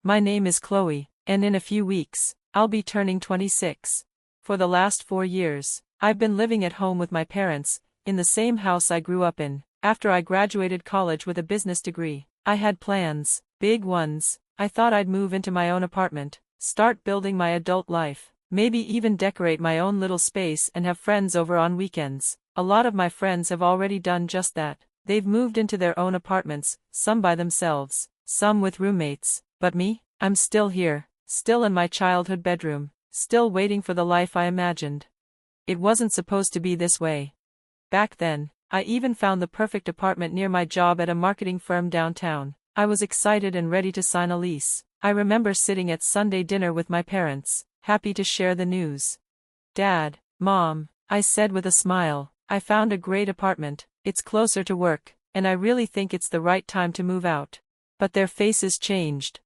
My name is Chloe, and in a few weeks, I'll be turning 26. For the last 4 years, I've been living at home with my parents, in the same house I grew up in. After I graduated college with a business degree, I had plans, big ones. I thought I'd move into my own apartment, start building my adult life, maybe even decorate my own little space and have friends over on weekends. A lot of my friends have already done just that. They've moved into their own apartments, some by themselves, some with roommates. But me, I'm still here, still in my childhood bedroom, still waiting for the life I imagined. It wasn't supposed to be this way. Back then, I even found the perfect apartment near my job at a marketing firm downtown. I was excited and ready to sign a lease. I remember sitting at Sunday dinner with my parents, happy to share the news. "Dad, Mom," I said with a smile, "I found a great apartment, it's closer to work, and I really think it's the right time to move out." But their faces changed.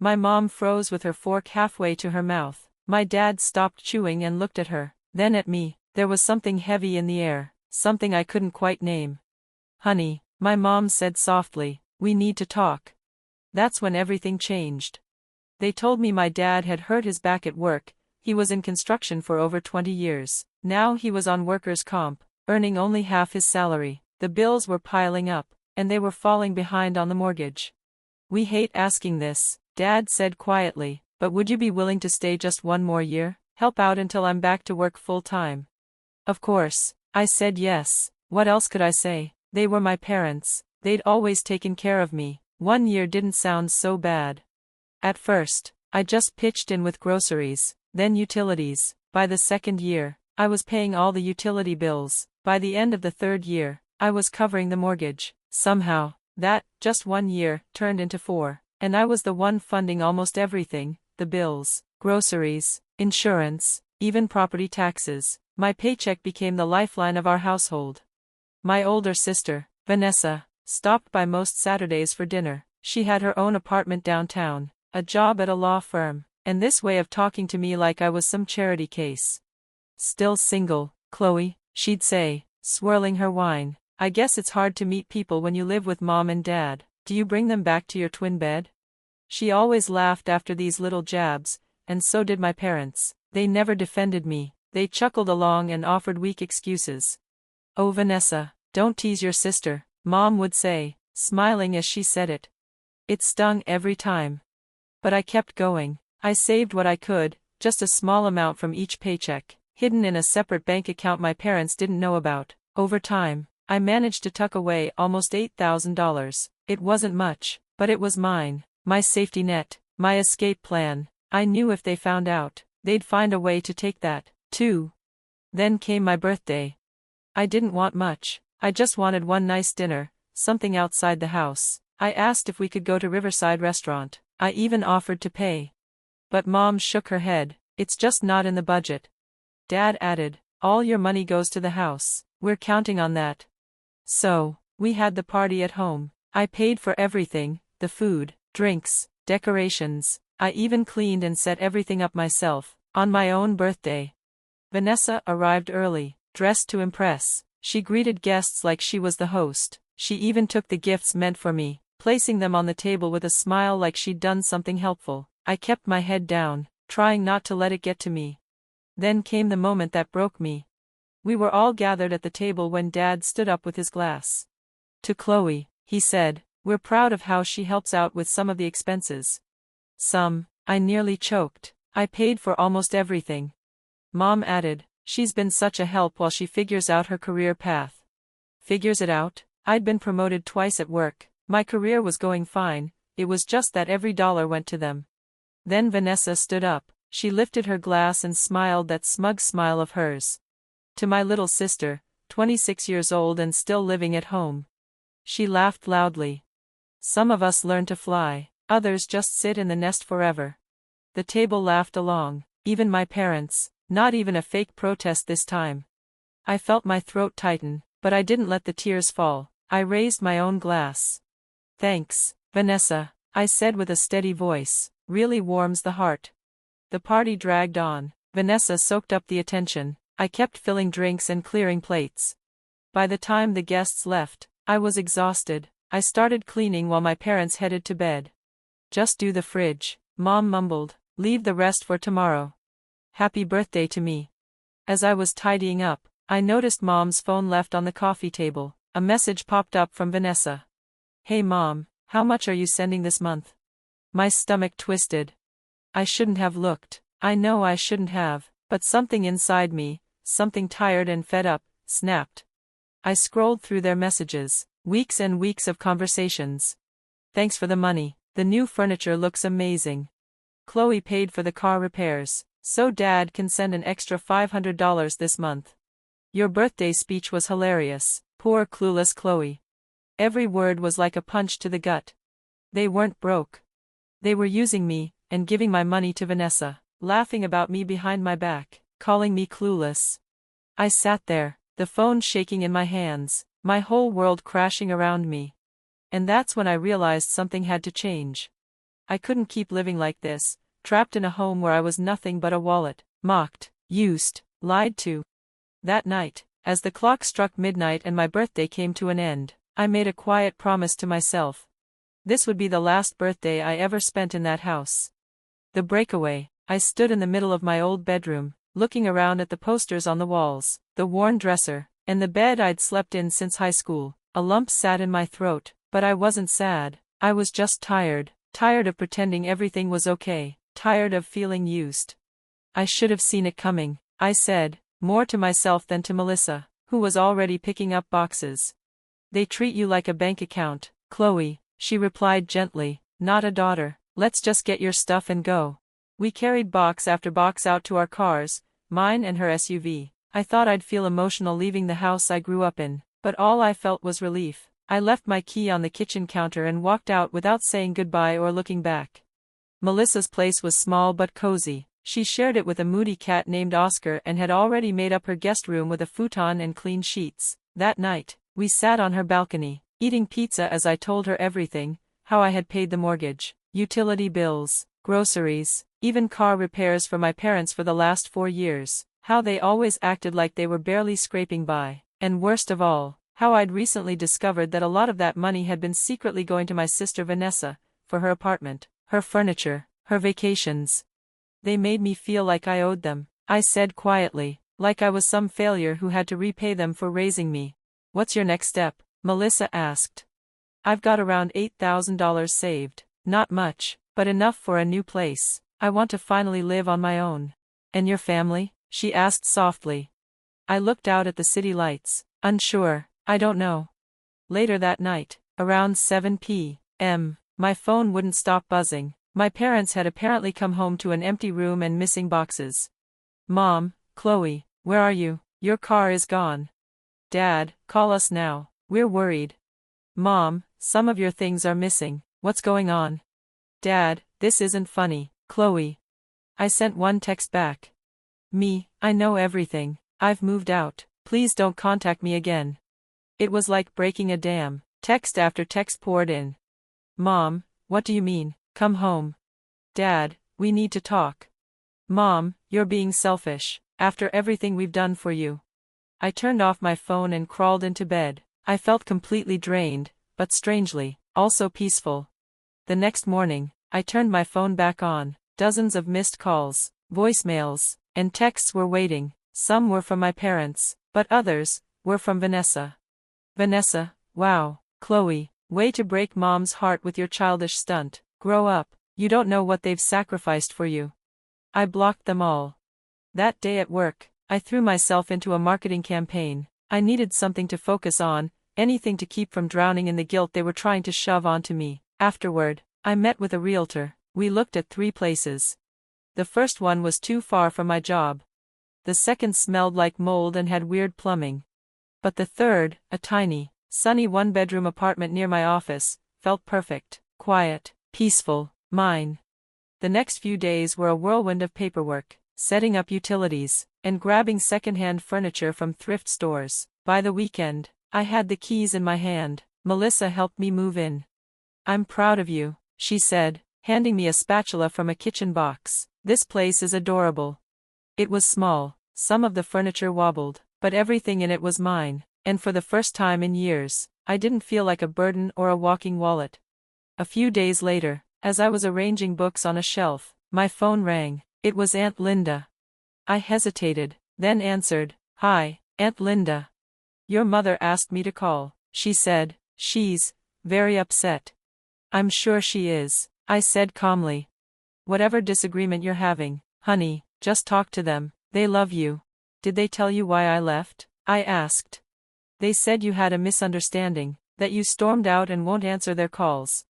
My mom froze with her fork halfway to her mouth. My dad stopped chewing and looked at her, then at me. There was something heavy in the air, something I couldn't quite name. "Honey," my mom said softly, "we need to talk." That's when everything changed. They told me my dad had hurt his back at work. He was in construction for over 20 years. Now he was on workers' comp, earning only half his salary. The bills were piling up, and they were falling behind on the mortgage. "We hate asking this," Dad said quietly, "but would you be willing to stay just 1 more year, help out until I'm back to work full-time?" Of course, I said yes. What else could I say? They were my parents, they'd always taken care of me. 1 year didn't sound so bad. At first, I just pitched in with groceries, then utilities. By the 2nd year, I was paying all the utility bills. By the end of the 3rd year, I was covering the mortgage. Somehow, that, just 1 year, turned into 4, and I was the one funding almost everything: the bills, groceries, insurance, even property taxes. My paycheck became the lifeline of our household. My older sister, Vanessa, stopped by most Saturdays for dinner. She had her own apartment downtown, a job at a law firm, and this way of talking to me like I was some charity case. "Still single, Chloe," she'd say, swirling her wine. "I guess it's hard to meet people when you live with Mom and Dad. Do you bring them back to your twin bed?" She always laughed after these little jabs, and so did my parents. They never defended me. They chuckled along and offered weak excuses. "Oh Vanessa, don't tease your sister," Mom would say, smiling as she said it. It stung every time. But I kept going. I saved what I could, just a small amount from each paycheck, hidden in a separate bank account my parents didn't know about. Over time, I managed to tuck away almost $8,000. It wasn't much, but it was mine, my safety net, my escape plan. I knew if they found out, they'd find a way to take that, too. Then came my birthday. I didn't want much. I just wanted one nice dinner, something outside the house. I asked if we could go to Riverside Restaurant. I even offered to pay. But Mom shook her head. "It's just not in the budget." Dad added, "All your money goes to the house. We're counting on that." So, we had the party at home. I paid for everything: the food, drinks, decorations. I even cleaned and set everything up myself, on my own birthday. Vanessa arrived early, dressed to impress. She greeted guests like she was the host. She even took the gifts meant for me, placing them on the table with a smile like she'd done something helpful. I kept my head down, trying not to let it get to me. Then came the moment that broke me. We were all gathered at the table when Dad stood up with his glass. "To Chloe," he said, "we're proud of how she helps out with some of the expenses." "Some," I nearly choked. "I paid for almost everything." Mom added, "She's been such a help while she figures out her career path." Figures it out? I'd been promoted twice at work. My career was going fine. It was just that every dollar went to them. Then Vanessa stood up. She lifted her glass and smiled that smug smile of hers. "To my little sister, 26 years old and still living at home." She laughed loudly. "Some of us learn to fly, others just sit in the nest forever." The table laughed along, even my parents. Not even a fake protest this time. I felt my throat tighten, but I didn't let the tears fall. I raised my own glass. "Thanks, Vanessa," I said with a steady voice. "Really warms the heart." The party dragged on. Vanessa soaked up the attention. I kept filling drinks and clearing plates. By the time the guests left, I was exhausted. I started cleaning while my parents headed to bed. Just do the fridge, Mom mumbled. Leave the rest for tomorrow. Happy birthday to me. As I was tidying up, I noticed Mom's phone left on the coffee table. A message popped up from Vanessa. Hey Mom, how much are you sending this month? My stomach twisted. I shouldn't have looked. I know I shouldn't have, but something inside me, something tired and fed up, snapped. I scrolled through their messages, weeks and weeks of conversations. Thanks for the money. The new furniture looks amazing. Chloe paid for the car repairs, so Dad can send an extra $500 this month. Your birthday speech was hilarious. Poor clueless Chloe. Every word was like a punch to the gut. They weren't broke. They were using me, and giving my money to Vanessa, laughing about me behind my back, calling me clueless. I sat there, the phone shaking in my hands, my whole world crashing around me. And that's when I realized something had to change. I couldn't keep living like this, trapped in a home where I was nothing but a wallet, mocked, used, lied to. That night, as the clock struck midnight and my birthday came to an end, I made a quiet promise to myself. This would be the last birthday I ever spent in that house. The breakaway. I stood in the middle of my old bedroom, looking around at the posters on the walls, the worn dresser, and the bed I'd slept in since high school. A lump sat in my throat, but I wasn't sad. I was just tired of pretending everything was okay, tired of feeling used. I should have seen it coming, I said, more to myself than to Melissa, who was already picking up boxes. They treat you like a bank account, Chloe, she replied gently, not a daughter. Let's just get your stuff and go. We carried box after box out to our cars, mine and her SUV. I thought I'd feel emotional leaving the house I grew up in, but all I felt was relief. I left my key on the kitchen counter and walked out without saying goodbye or looking back. Melissa's place was small but cozy. She shared it with a moody cat named Oscar and had already made up her guest room with a futon and clean sheets. That night, we sat on her balcony, eating pizza as I told her everything, how I had paid the mortgage, utility bills, groceries, even car repairs for my parents for the last 4 years, how they always acted like they were barely scraping by, and worst of all, how I'd recently discovered that a lot of that money had been secretly going to my sister Vanessa, for her apartment, her furniture, her vacations. They made me feel like I owed them, I said quietly, like I was some failure who had to repay them for raising me. What's your next step? Melissa asked. I've got around $8,000 saved, not much, but enough for a new place. I want to finally live on my own. And your family? She asked softly. I looked out at the city lights, unsure. I don't know. Later that night, around 7 p.m., my phone wouldn't stop buzzing. My parents had apparently come home to an empty room and missing boxes. Mom, Chloe, where are you? Your car is gone. Dad, call us now. We're worried. Mom, some of your things are missing. What's going on? Dad, this isn't funny, Chloe. I sent one text back. I know everything. I've moved out. Please don't contact me again. It was like breaking a dam. Text after text poured in. Mom, what do you mean? Come home. Dad, we need to talk. Mom, you're being selfish, after everything we've done for you. I turned off my phone and crawled into bed. I felt completely drained, but strangely, also peaceful. The next morning, I turned my phone back on. Dozens of missed calls, voicemails, and texts were waiting. Some were from my parents, but others were from Vanessa. Vanessa, wow, Chloe, way to break Mom's heart with your childish stunt. Grow up, you don't know what they've sacrificed for you. I blocked them all. That day at work, I threw myself into a marketing campaign. I needed something to focus on, anything to keep from drowning in the guilt they were trying to shove onto me. Afterward, I met with a realtor. We looked at 3 places. The first one was too far from my job. The second smelled like mold and had weird plumbing. But the third, a tiny, sunny 1-bedroom apartment near my office, felt perfect, quiet, peaceful, mine. The next few days were a whirlwind of paperwork, setting up utilities, and grabbing second-hand furniture from thrift stores. By the weekend, I had the keys in my hand. Melissa helped me move in. I'm proud of you, she said, handing me a spatula from a kitchen box. This place is adorable. It was small, some of the furniture wobbled, but everything in it was mine, and for the first time in years, I didn't feel like a burden or a walking wallet. A few days later, As I was arranging books on a shelf, my phone rang. It was Aunt Linda. I hesitated, then answered, "Hi, Aunt Linda. Your mother asked me to call," she said. "She's very upset." "I'm sure she is," I said calmly. "Whatever disagreement you're having, honey, just talk to them, they love you." "Did they tell you why I left?" I asked. "They said you had a misunderstanding, that you stormed out and won't answer their calls."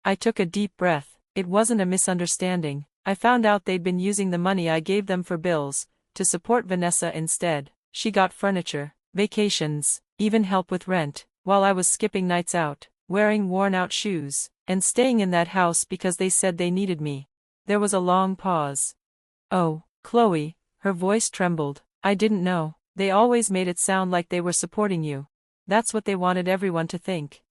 I took a deep breath. It wasn't a misunderstanding. I found out they'd been using the money I gave them for bills, to support Vanessa instead. She got furniture, vacations, even help with rent, while I was skipping nights out, wearing worn-out shoes, and staying in that house because they said they needed me. There was a long pause. "Oh, Chloe," her voice trembled, "I didn't know. They always made it sound like they were supporting you. That's what they wanted everyone to think."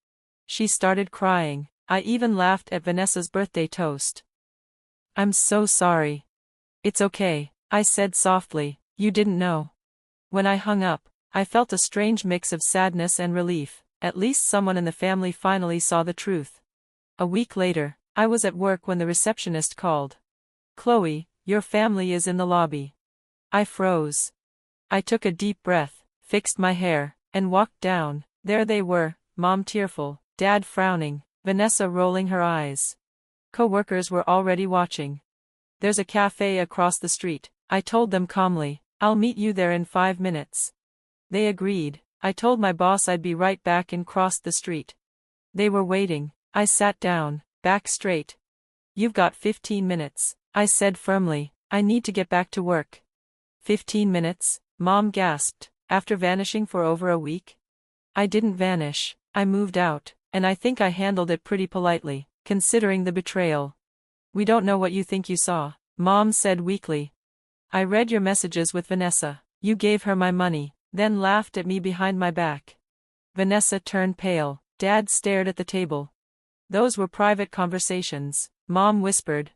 She started crying. I even laughed at Vanessa's birthday toast. "I'm so sorry." "It's okay," I said softly, "you didn't know." When I hung up, I felt a strange mix of sadness and relief. At least someone in the family finally saw the truth. A week later, I was at work when the receptionist called. "Chloe, your family is in the lobby." I froze. I took a deep breath, fixed my hair, and walked down. There they were, Mom tearful, Dad frowning, Vanessa rolling her eyes. Co-workers were already watching. "There's a cafe across the street," I told them calmly. "I'll meet you there in 5 minutes." They agreed. I told my boss I'd be right back and crossed the street. They were waiting. I sat down, back straight. "You've got 15 minutes, I said firmly. "I need to get back to work." 15 minutes, Mom gasped, "after vanishing for over a week?" "I didn't vanish, I moved out, and I think I handled it pretty politely, considering the betrayal." "We don't know what you think you saw," Mom said weakly. "I read your messages with Vanessa. You gave her my money, then laughed at me behind my back." Vanessa turned pale. Dad stared at the table. "Those were private conversations," Mom whispered.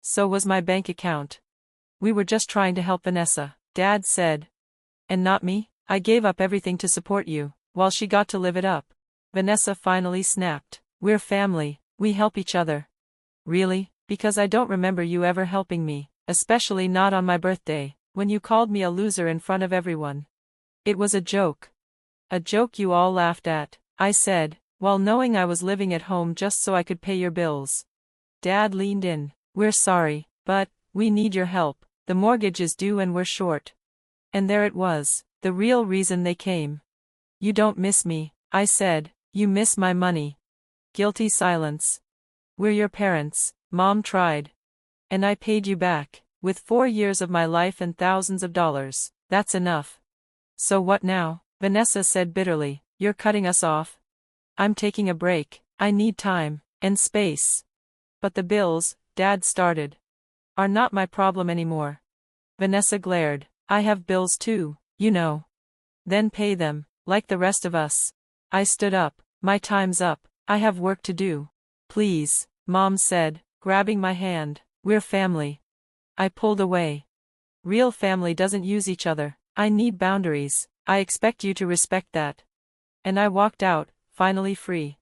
"So was my bank account." "We were just trying to help Vanessa," Dad said. "And not me? I gave up everything to support you, while she got to live it up." Vanessa finally snapped. "We're family, we help each other." "Really? Because I don't remember you ever helping me, especially not on my birthday, when you called me a loser in front of everyone." "It was a joke." "A joke you all laughed at," I said, while knowing I was living at home just so I could pay your bills. Dad leaned in. "We're sorry, but we need your help. The mortgage is due and we're short." And there it was, the real reason they came. "You don't miss me," I said, "you miss my money." Guilty silence. "We're your parents," Mom tried. "And I paid you back, with 4 years of my life and thousands of dollars. That's enough." "So what now?" Vanessa said bitterly. "You're cutting us off?" "I'm taking a break. I need time and space." "But the bills," Dad started, "are not my problem anymore." Vanessa glared. "I have bills too, you know." "Then pay them, like the rest of us." I stood up. "My time's up. I have work to do." "Please," Mom said, grabbing my hand. "We're family." I pulled away. "Real family doesn't use each other. I need boundaries. I expect you to respect that." And I walked out, finally free.